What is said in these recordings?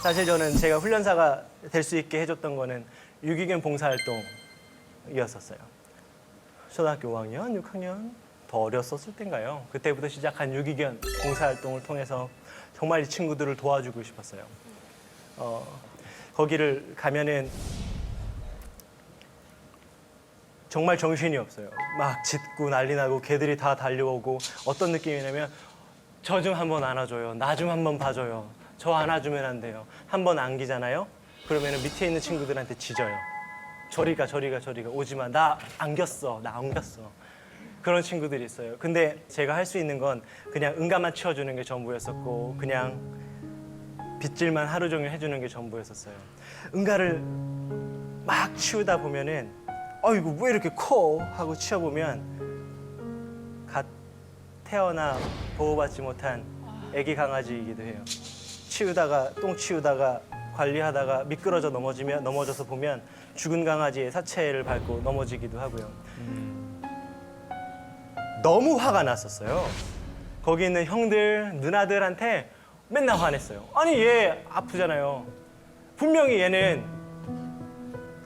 사실 저는 제가 훈련사가 될 수 있게 해줬던 거는 유기견 봉사활동이었었어요. 초등학교 5학년, 6학년 더 어렸었을 땐가요. 그때부터 시작한 유기견 봉사활동을 통해서 정말 이 친구들을 도와주고 싶었어요. 거기를 가면은 정말 정신이 없어요. 막 짖고 난리 나고 개들이 다 달려오고 어떤 느낌이냐면 저 좀 한번 안아줘요. 나 좀 한번 봐줘요. 저 안아주면 안 돼요. 한번 안기잖아요. 그러면 밑에 있는 친구들한테 짖어요. 저리 가, 저리 가, 저리 가. 오지 마. 나 안겼어. 나 안겼어. 그런 친구들이 있어요. 근데 제가 할 수 있는 건 그냥 응가만 치워주는 게 전부였었고 그냥 빗질만 하루 종일 해주는 게 전부였었어요. 응가를 막 치우다 보면은 이거 왜 이렇게 커? 하고 치워보면 갓 태어나 보호받지 못한 애기 강아지이기도 해요. 치우다가 똥 치우다가 관리하다가 미끄러져 넘어져서 보면 죽은 강아지의 사체를 밟고 넘어지기도 하고요. 너무 화가 났었어요. 거기 있는 형들, 누나들한테 맨날 화냈어요. 아니 얘 아프잖아요. 분명히 얘는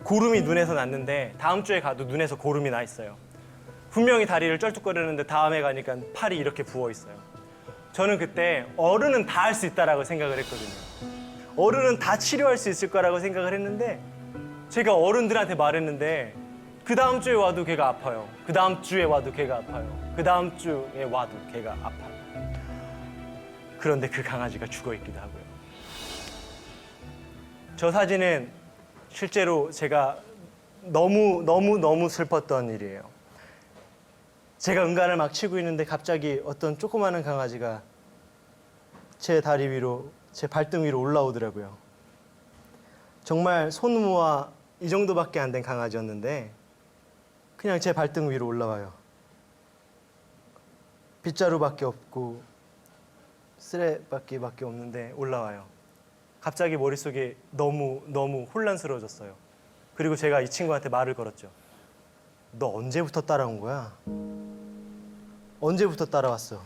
고름이 눈에서 났는데 다음 주에 가도 눈에서 고름이 나 있어요. 분명히 다리를 쩔뚝거리는데 다음에 가니까 팔이 이렇게 부어 있어요. 저는 그때 어른은 다 할 수 있다라고 생각을 했거든요. 어른은 다 치료할 수 있을 거라고 생각을 했는데 제가 어른들한테 말했는데 그 다음 주에 와도 걔가 아파요. 그 다음 주에 와도 걔가 아파요. 그 다음 주에 와도 걔가 아파요. 그런데 그 강아지가 죽어 있기도 하고요. 저 사진은 실제로 제가 너무 슬펐던 일이에요. 제가 응가를 막 치고 있는데 갑자기 어떤 조그마한 강아지가 제 다리 위로, 제 발등 위로 올라오더라고요. 정말 손모아 이 정도밖에 안 된 강아지였는데 그냥 제 발등 위로 올라와요. 빗자루밖에 없고 쓰레받기밖에 없는데 올라와요. 갑자기 머릿속이 너무 혼란스러워졌어요. 그리고 제가 이 친구한테 말을 걸었죠. 너 언제부터 따라온 거야? 언제부터 따라왔어?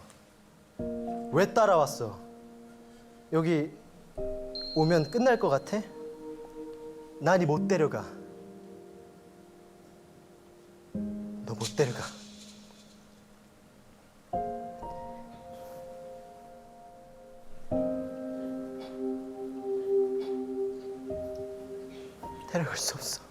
왜 따라왔어? 여기 오면 끝날 것 같아? 나 니 못 데려가. 너 못 데려가. 데려갈 수 없어.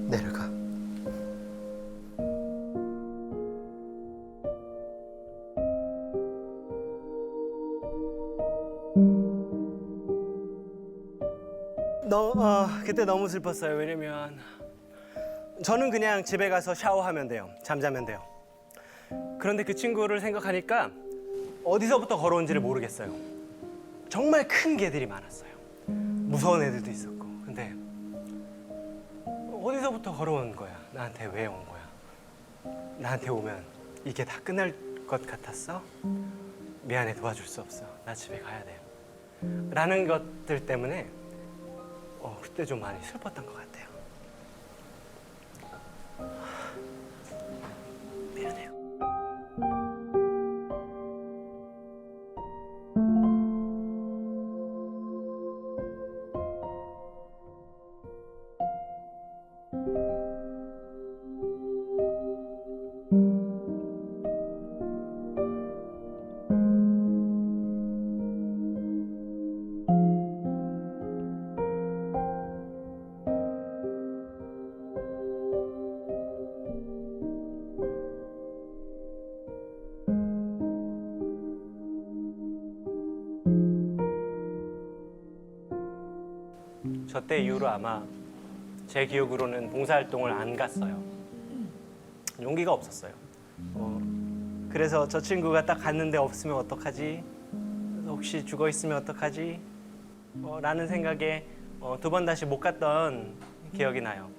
내려가. 그때 너무 슬펐어요. 왜냐면 저는 그냥 집에 가서 샤워하면 돼요. 잠자면 돼요. 그런데 그 친구를 생각하니까 어디서부터 걸어온지를 모르겠어요. 정말 큰 개들이 많았어요. 무서운 애들도 있었고. 근데 어디서부터 걸어온 거야? 나한테 왜 온 거야? 나한테 오면 이게 다 끝날 것 같았어? 미안해, 도와줄 수 없어. 나 집에 가야 돼. 라는 것들 때문에 그때 좀 많이 슬펐던 것 같아요. 미안해요. 저 때 이후로 아마 제 기억으로는 봉사활동을 안 갔어요. 용기가 없었어요. 그래서 저 친구가 딱 갔는데 없으면 어떡하지? 혹시 죽어 있으면 어떡하지? 라는 생각에 두 번 다시 못 갔던 기억이 나요.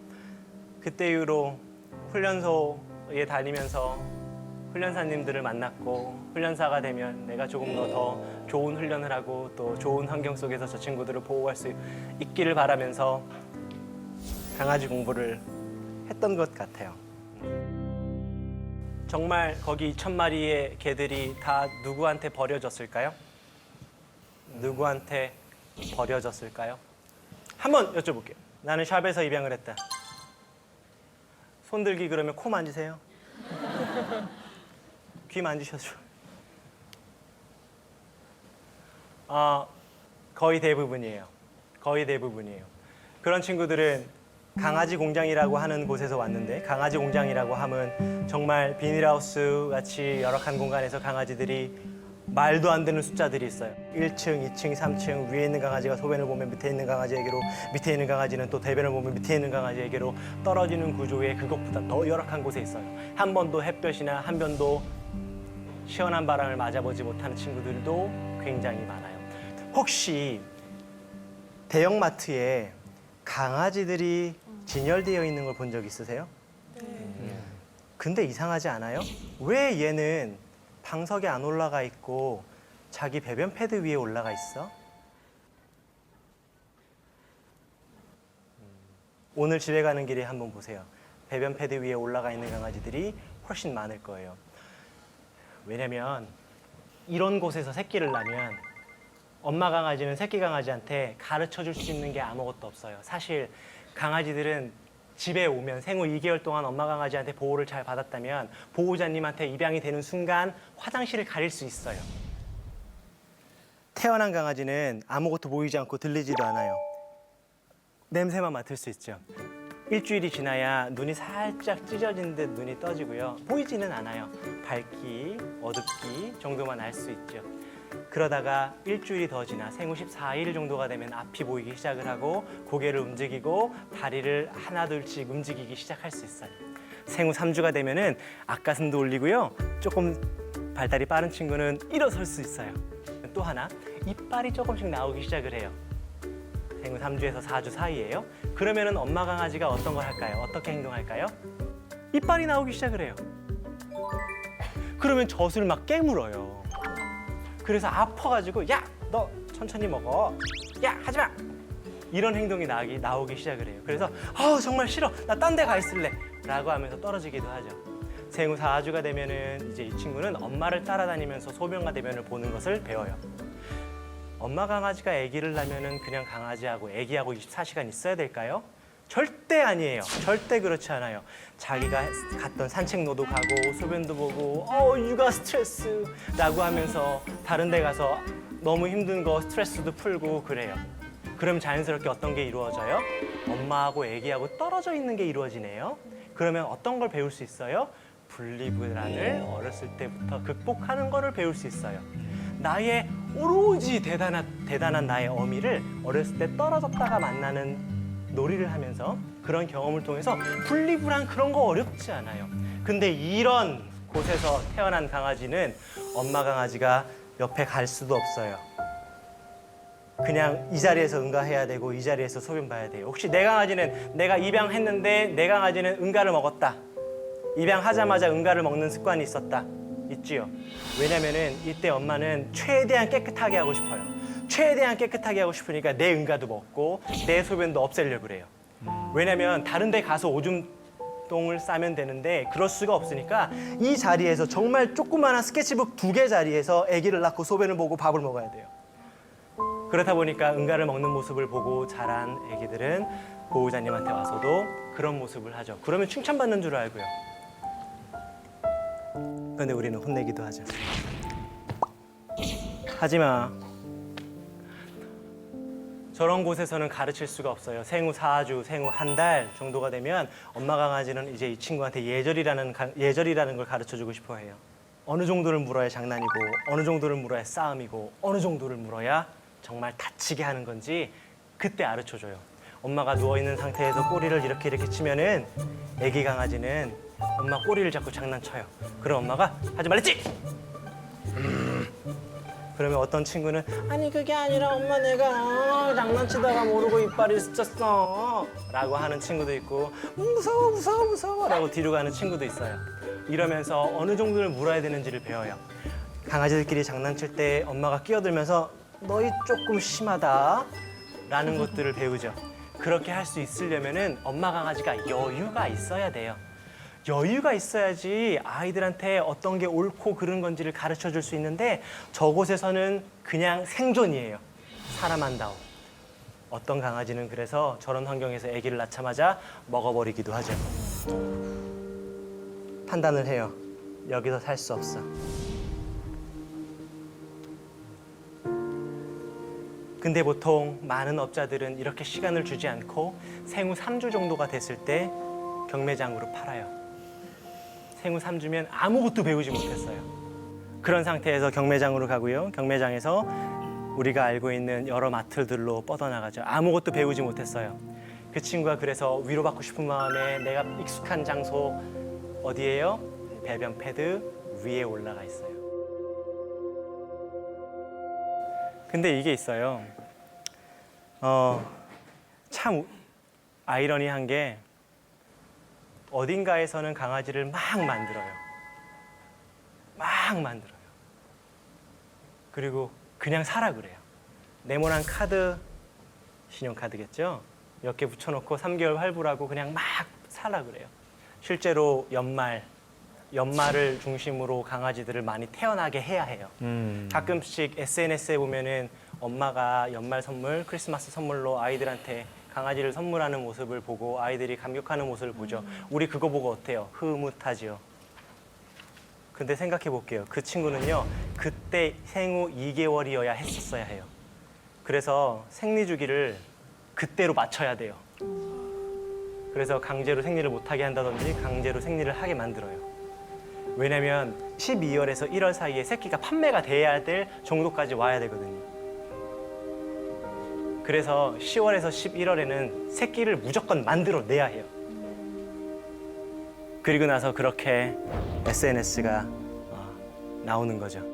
그때 이후로 훈련소에 다니면서 훈련사님들을 만났고 훈련사가 되면 내가 조금 더 좋은 훈련을 하고 또 좋은 환경 속에서 저 친구들을 보호할 수 있기를 바라면서 강아지 공부를 했던 것 같아요. 정말 거기 2,000마리의 개들이 다 누구한테 버려졌을까요? 누구한테 버려졌을까요? 한번 여쭤볼게요. 나는 샵에서 입양을 했다. 손들기 그러면 코 만지세요? 귀 만지셔줘. 거의 대부분이에요. 거의 대부분이에요. 그런 친구들은 강아지 공장이라고 하는 곳에서 왔는데, 강아지 공장이라고 하면 정말 비닐하우스 같이 열악한 공간에서 강아지들이 말도 안 되는 숫자들이 있어요. 1층, 2층, 3층 위에 있는 강아지가 소변을 보면 밑에 있는 강아지에게로, 밑에 있는 강아지는 또 대변을 보면 밑에 있는 강아지에게로 떨어지는 구조의 그것보다 더 열악한 곳에 있어요. 한 번도 햇볕이나 한 번도 시원한 바람을 맞아보지 못하는 친구들도 굉장히 많아요. 혹시 대형마트에 강아지들이 진열되어 있는 걸 본 적 있으세요? 네. 근데 이상하지 않아요? 왜 얘는 방석에 안 올라가 있고 자기 배변 패드 위에 올라가 있어? 오늘 집에 가는 길에 한번 보세요. 배변 패드 위에 올라가 있는 강아지들이 훨씬 많을 거예요. 왜냐면 이런 곳에서 새끼를 낳으면 엄마 강아지는 새끼 강아지한테 가르쳐 줄 수 있는 게 아무것도 없어요. 사실 강아지들은 집에 오면 생후 2개월 동안 엄마 강아지한테 보호를 잘 받았다면 보호자님한테 입양이 되는 순간 화장실을 가릴 수 있어요. 태어난 강아지는 아무것도 보이지 않고 들리지도 않아요. 냄새만 맡을 수 있죠. 일주일이 지나야 눈이 살짝 찢어진 듯 눈이 떠지고요. 보이지는 않아요. 밝기, 어둡기 정도만 알 수 있죠. 그러다가 일주일이 더 지나 생후 14일 정도가 되면 앞이 보이기 시작을 하고 고개를 움직이고 다리를 하나둘씩 움직이기 시작할 수 있어요. 생후 3주가 되면은 앞가슴도 올리고요. 조금 발달이 빠른 친구는 일어설 수 있어요. 또 하나, 이빨이 조금씩 나오기 시작을 해요. 생후 3주에서 4주 사이에요. 그러면은 엄마 강아지가 어떤 걸 할까요? 어떻게 행동할까요? 이빨이 나오기 시작을 해요. 그러면 젖을 막 깨물어요. 그래서 아파가지고 야, 너 천천히 먹어. 야, 하지 마. 이런 행동이 나오기 시작을 해요. 그래서 정말 싫어. 나 딴 데 가 있을래. 라고 하면서 떨어지기도 하죠. 생후 4주가 되면은 이제 이 친구는 엄마를 따라다니면서 소변과 대변을 보는 것을 배워요. 엄마 강아지가 아기를 낳으면은 그냥 강아지하고 아기하고 24시간 있어야 될까요? 절대 아니에요. 절대 그렇지 않아요. 자기가 갔던 산책로도 가고 소변도 보고 육아 스트레스라고 하면서 다른 데 가서 너무 힘든 거 스트레스도 풀고 그래요. 그럼 자연스럽게 어떤 게 이루어져요? 엄마하고 아기하고 떨어져 있는 게 이루어지네요. 그러면 어떤 걸 배울 수 있어요? 분리불안을 어렸을 때부터 극복하는 거를 배울 수 있어요. 나의 오로지 대단한 나의 어미를 어렸을 때 떨어졌다가 만나는 놀이를 하면서 그런 경험을 통해서 분리불안 그런 거 어렵지 않아요. 근데 이런 곳에서 태어난 강아지는 엄마 강아지가 옆에 갈 수도 없어요. 그냥 이 자리에서 응가해야 되고 이 자리에서 소변 봐야 돼요. 혹시 내 강아지는 내가 입양했는데 내 강아지는 응가를 먹었다. 입양하자마자 응가를 먹는 습관이 있었다. 있지요. 왜냐면은 이때 엄마는 최대한 깨끗하게 하고 싶어요. 최대한 깨끗하게 하고 싶으니까 내 응가도 먹고 내 소변도 없애려고 그래요. 왜냐면 다른 데 가서 오줌똥을 싸면 되는데 그럴 수가 없으니까 이 자리에서 정말 조그마한 스케치북 2개 자리에서 아기를 낳고 소변을 보고 밥을 먹어야 돼요. 그렇다 보니까 응가를 먹는 모습을 보고 자란 아기들은 보호자님한테 와서도 그런 모습을 하죠. 그러면 칭찬받는 줄 알고요. 그런데 우리는 혼내기도 하죠. 하지마. 저런 곳에서는 가르칠 수가 없어요. 생후 4주, 생후 한 달 정도가 되면 엄마 강아지는 이제 이 친구한테 예절이라는 걸 가르쳐주고 싶어 해요. 어느 정도를 물어야 장난이고 어느 정도를 물어야 싸움이고 어느 정도를 물어야 정말 다치게 하는 건지 그때 가르쳐줘요. 엄마가 누워있는 상태에서 꼬리를 이렇게 치면은 애기 강아지는 엄마 꼬리를 잡고 장난쳐요. 그럼 엄마가 하지 말랬지? 그러면 어떤 친구는 아니 그게 아니라 엄마 내가 장난치다가 모르고 이빨이 스쳤어 라고 하는 친구도 있고 무서워 라고 뒤로 가는 친구도 있어요. 이러면서 어느 정도를 물어야 되는지를 배워요. 강아지들끼리 장난칠 때 엄마가 끼어들면서 너희 조금 심하다 라는 것들을 배우죠. 그렇게 할 수 있으려면은 엄마 강아지가 여유가 있어야 돼요. 여유가 있어야지 아이들한테 어떤 게 옳고 그른 건지를 가르쳐 줄 수 있는데 저곳에서는 그냥 생존이에요. 사람 한다고. 어떤 강아지는 그래서 저런 환경에서 아기를 낳자마자 먹어버리기도 하죠. 판단을 해요. 여기서 살 수 없어. 근데 보통 많은 업자들은 이렇게 시간을 주지 않고 생후 3주 정도가 됐을 때 경매장으로 팔아요. 생후 3주면 아무것도 배우지 못했어요. 그런 상태에서 경매장으로 가고요. 경매장에서 우리가 알고 있는 여러 마트들로 뻗어나가죠. 아무것도 배우지 못했어요. 그 친구가 그래서 위로받고 싶은 마음에 내가 익숙한 장소 어디예요? 배변 패드 위에 올라가 있어요. 근데 이게 있어요. 참 아이러니한 게 어딘가에서는 강아지를 막 만들어요. 막 만들어요. 그리고 그냥 사라 그래요. 네모난 카드, 신용카드겠죠? 몇 개 붙여놓고 3개월 환불하고 그냥 막 사라 그래요. 실제로 연말을 중심으로 강아지들을 많이 태어나게 해야 해요. 가끔씩 SNS에 보면은 엄마가 연말 선물, 크리스마스 선물로 아이들한테 강아지를 선물하는 모습을 보고 아이들이 감격하는 모습을 보죠. 우리 그거 보고 어때요? 흐뭇하지요. 근데 생각해 볼게요. 그 친구는요, 그때 생후 2개월이어야 했었어야 해요. 그래서 생리 주기를 그때로 맞춰야 돼요. 그래서 강제로 생리를 못하게 한다든지 강제로 생리를 하게 만들어요. 왜냐면 12월에서 1월 사이에 새끼가 판매가 돼야 될 정도까지 와야 되거든요. 그래서 10월에서 11월에는 새끼를 무조건 만들어내야 해요. 그리고 나서 그렇게 SNS가 나오는 거죠.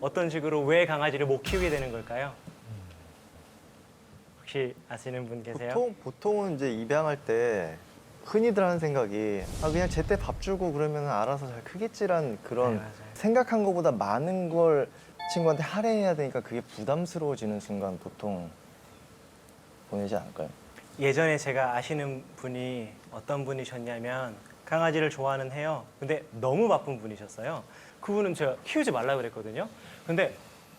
어떤 식으로 왜 강아지를 못 키우게 되는 걸까요? 혹시 아시는 분 계세요? 보통은 이제 입양할 때 흔히들 하는 생각이 그냥 제때 밥 주고 그러면 알아서 잘 크겠지란 그런 네, 맞아요. 생각한 것보다 많은 걸 친구한테 할애해야 되니까 그게 부담스러워지는 순간 보통 보내지 않을까요? 예전에 제가 아시는 분이 어떤 분이셨냐면 강아지를 좋아는 해요. 근데 너무 바쁜 분이셨어요. 그분은 제가 키우지 말라 그랬거든요. 근데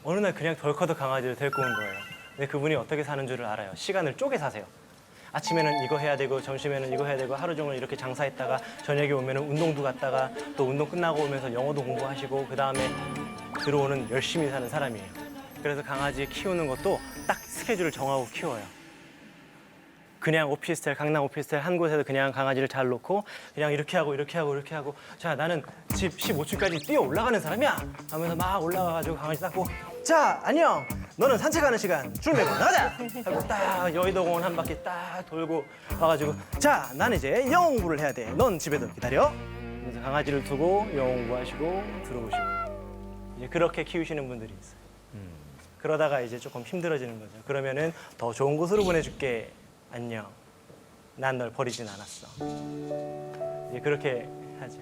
어느 날 그냥 덜커덕 강아지를 데리고 온 거예요. 근데 그분이 어떻게 사는 줄을 알아요. 시간을 쪼개 사세요. 아침에는 이거 해야 되고 점심에는 이거 해야 되고 하루 종일 이렇게 장사했다가 저녁에 오면 운동도 갔다가 또 운동 끝나고 오면서 영어도 공부하시고 그 다음에 들어오는 열심히 사는 사람이에요. 그래서 강아지 키우는 것도 딱 스케줄을 정하고 키워요. 그냥 오피스텔, 강남 오피스텔 한 곳에서 그냥 강아지를 잘 놓고 그냥 이렇게 하고 이렇게 하고 이렇게 하고 자 나는 집 15층까지 뛰어 올라가는 사람이야 하면서 막 올라가가지고 강아지 닦고 자 안녕 너는 산책하는 시간 줄 매고 나가자 하고 딱 여의도공원 한 바퀴 딱 돌고 와가지고 자 나는 이제 영어 공부를 해야 돼넌 집에서 기다려 그래서 강아지를 두고 영어 공부하시고 들어오시고 이제 그렇게 키우시는 분들이 있어요. 그러다가 이제 조금 힘들어지는 거죠. 그러면은 더 좋은 곳으로 보내줄게. 안녕. 난 널 버리진 않았어. 이제 그렇게 하죠.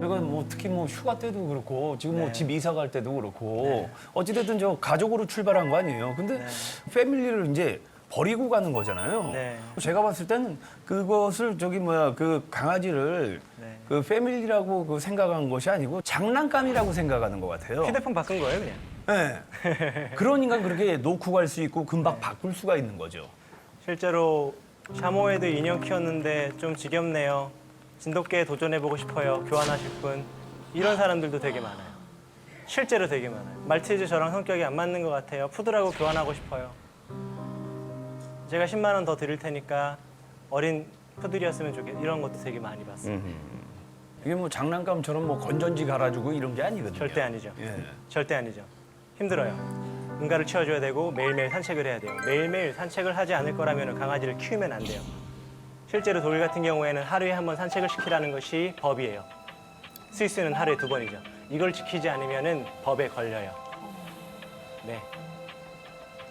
제가 뭐 특히 뭐 휴가 때도 그렇고 지금 뭐 네. 집 이사 갈 때도 그렇고 네. 어찌됐든 저 가족으로 출발한 거 아니에요. 근데 네. 패밀리를 이제 버리고 가는 거잖아요. 네. 제가 봤을 때는 그것을 그 강아지를 네. 그 패밀리라고 그 생각한 것이 아니고 장난감이라고 생각하는 것 같아요. 휴대폰 바꾼 거예요, 그냥. 네. 그러니까 그렇게 놓고 갈 수 있고 금방 바꿀 수가 있는 거죠. 실제로 샤모에도 인형 키웠는데 좀 지겹네요. 진돗개에 도전해보고 싶어요. 교환하실 분. 이런 사람들도 되게 많아요. 실제로 되게 많아요. 말티즈 저랑 성격이 안 맞는 것 같아요. 푸드라고 교환하고 싶어요. 제가 10만 원 더 드릴 테니까 어린 푸들이었으면 좋겠어요. 이런 것도 되게 많이 봤어요. 이게 뭐 장난감처럼 뭐 건전지 갈아주고 이런 게 아니거든요. 절대 아니죠. 예. 절대 아니죠. 힘들어요. 응가를 치워줘야 되고 매일매일 산책을 해야 돼요. 매일매일 산책을 하지 않을 거라면 강아지를 키우면 안 돼요. 실제로 독일 같은 경우에는 하루에 한 번 산책을 시키라는 것이 법이에요. 스위스는 하루에 2번이죠. 이걸 지키지 않으면 법에 걸려요. 네.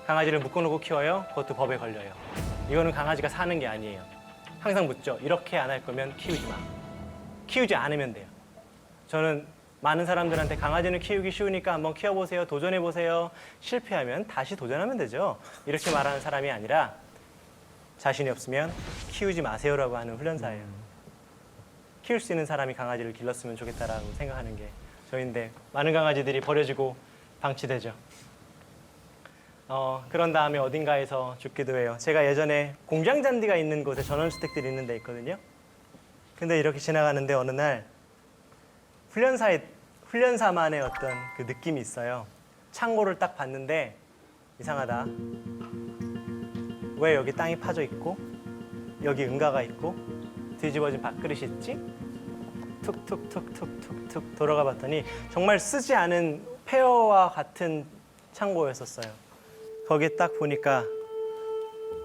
강아지를 묶어놓고 키워요. 그것도 법에 걸려요. 이거는 강아지가 사는 게 아니에요. 항상 묻죠. 이렇게 안 할 거면 키우지 마. 키우지 않으면 돼요. 저는 많은 사람들한테 강아지는 키우기 쉬우니까 한번 키워보세요. 도전해보세요. 실패하면 다시 도전하면 되죠. 이렇게 말하는 사람이 아니라 자신이 없으면 키우지 마세요라고 하는 훈련사예요. 키울 수 있는 사람이 강아지를 길렀으면 좋겠다라고 생각하는 게 저인데 많은 강아지들이 버려지고 방치되죠. 그런 다음에 어딘가에서 죽기도 해요. 제가 예전에 공장 잔디가 있는 곳에 전원주택들이 있는 데 있거든요. 근데 이렇게 지나가는데 어느 날 훈련사만의 어떤 그 느낌이 있어요. 창고를 딱 봤는데 이상하다. 왜 여기 땅이 파져 있고 여기 응가가 있고 뒤집어진 밥그릇이 있지? 툭툭툭툭툭툭 돌아가 봤더니 정말 쓰지 않은 폐허와 같은 창고였었어요. 거기에 딱 보니까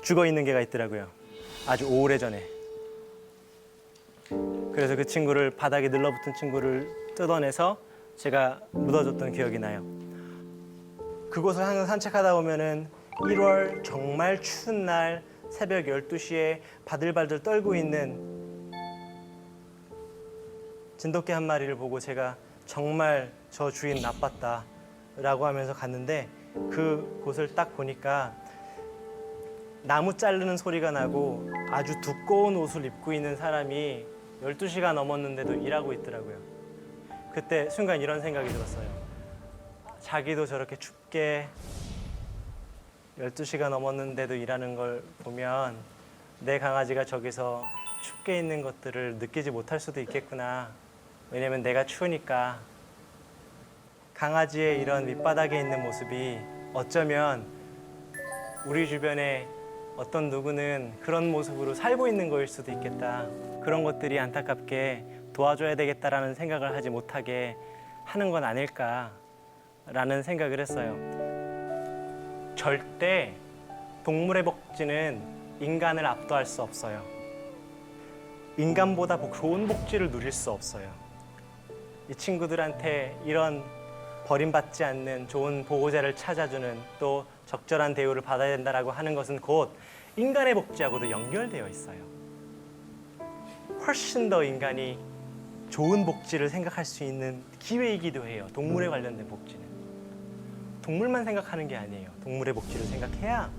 죽어 있는 개가 있더라고요. 아주 오래전에. 그래서 그 친구를 바닥에 늘러붙은 친구를 뜯어내서 제가 묻어줬던 기억이 나요. 그곳을 항상 산책하다 보면은 1월 정말 추운 날 새벽 12시에 바들바들 떨고 있는 진돗개 한 마리를 보고 제가 정말 저 주인 나빴다 라고 하면서 갔는데 그곳을 딱 보니까 나무 자르는 소리가 나고 아주 두꺼운 옷을 입고 있는 사람이 12시가 넘었는데도 일하고 있더라고요. 그때 순간 이런 생각이 들었어요. 자기도 저렇게 춥게 12시가 넘었는데도 일하는 걸 보면 내 강아지가 저기서 춥게 있는 것들을 느끼지 못할 수도 있겠구나. 왜냐면 내가 추우니까. 강아지의 이런 밑바닥에 있는 모습이 어쩌면 우리 주변에 어떤 누구는 그런 모습으로 살고 있는 거일 수도 있겠다. 그런 것들이 안타깝게 도와줘야 되겠다라는 생각을 하지 못하게 하는 건 아닐까라는 생각을 했어요. 절대 동물의 복지는 인간을 압도할 수 없어요. 인간보다 좋은 복지를 누릴 수 없어요. 이 친구들한테 이런 버림받지 않는 좋은 보호자를 찾아주는 또 적절한 대우를 받아야 된다라고 하는 것은 곧 인간의 복지하고도 연결되어 있어요. 훨씬 더 인간이 좋은 복지를 생각할 수 있는 기회이기도 해요. 동물에 관련된 복지는. 동물만 생각하는 게 아니에요. 동물의 복지를 생각해야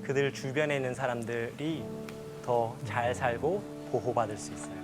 그들 주변에 있는 사람들이 더 잘 살고 보호받을 수 있어요.